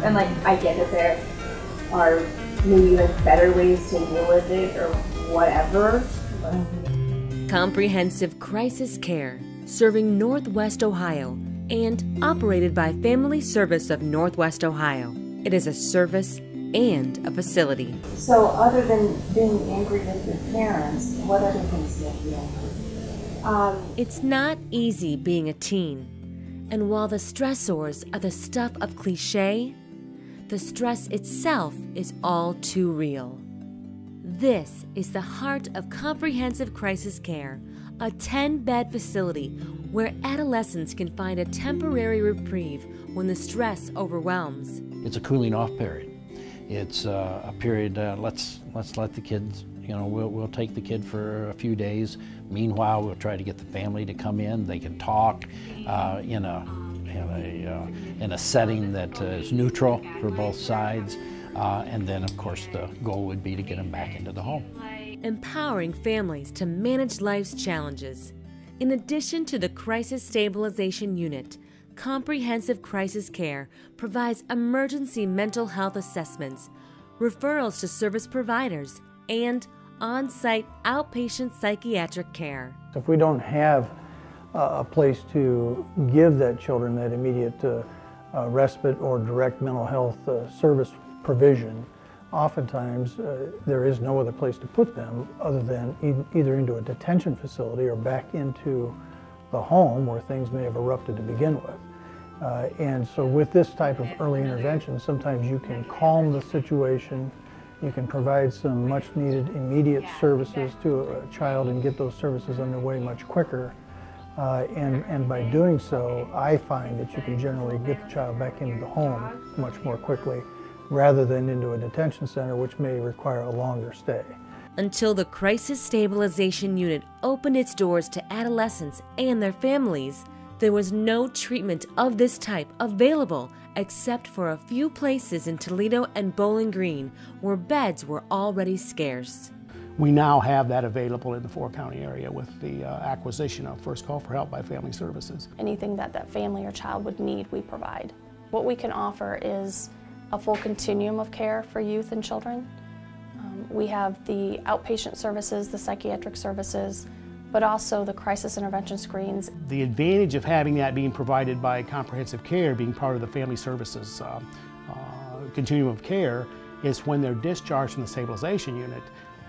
And like, I get that there are maybe like better ways to deal with it or whatever. Comprehensive crisis care, serving Northwest Ohio and operated by Family Service of Northwest Ohio. It is a service and a facility. So other than being angry with your parents, what other things make you angry? It's not easy being a teen. And while the stressors are the stuff of cliche, the stress itself is all too real. This is the heart of Comprehensive Crisis Care, a 10-bed facility where adolescents can find a temporary reprieve when the stress overwhelms. It's a cooling off period. It's a period, let's let the kids, we'll take the kid for a few days. Meanwhile, we'll try to get the family to come in. They can talk in a setting that is neutral for both sides. And then, of course, the goal would be to get them back into the home. Empowering families to manage life's challenges. In addition to the Crisis Stabilization Unit, Comprehensive Crisis Care provides emergency mental health assessments, referrals to service providers, and on-site outpatient psychiatric care. If we don't have a place to give that children that immediate respite or direct mental health service provision, oftentimes there is no other place to put them other than either into a detention facility or back into the home where things may have erupted to begin with. And so with this type of early intervention, sometimes you can calm the situation, you can provide some much needed immediate services to a child and get those services underway much quicker. And by doing so, I find that you can generally get the child back into the home much more quickly rather than into a detention center, which may require a longer stay. Until the Crisis Stabilization Unit opened its doors to adolescents and their families, there was no treatment of this type available except for a few places in Toledo and Bowling Green where beds were already scarce. We now have that available in the four-county area with the acquisition of First Call for Help by Family Services. Anything that family or child would need, we provide. What we can offer is a full continuum of care for youth and children. We have the outpatient services, the psychiatric services, but also the crisis intervention screens. The advantage of having that being provided by comprehensive care, being part of the family services continuum of care, is when they're discharged from the stabilization unit,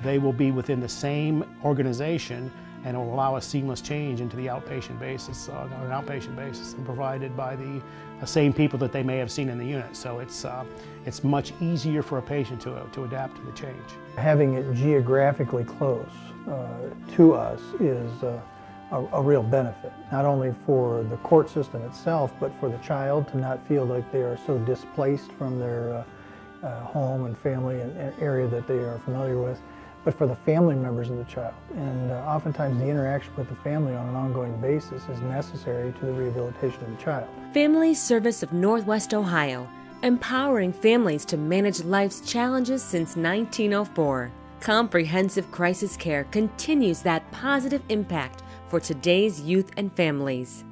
they will be within the same organization and it will allow a seamless change into the outpatient basis, on an outpatient basis, and provided by the same people that they may have seen in the unit. So it's much easier for a patient to adapt to the change. Having it geographically close to us is a real benefit, not only for the court system itself, but for the child to not feel like they are so displaced from their home and family and area that they are familiar with, but for the family members of the child. And oftentimes the interaction with the family on an ongoing basis is necessary to the rehabilitation of the child. Family Service of Northwest Ohio, empowering families to manage life's challenges since 1904. Comprehensive Crisis Care continues that positive impact for today's youth and families.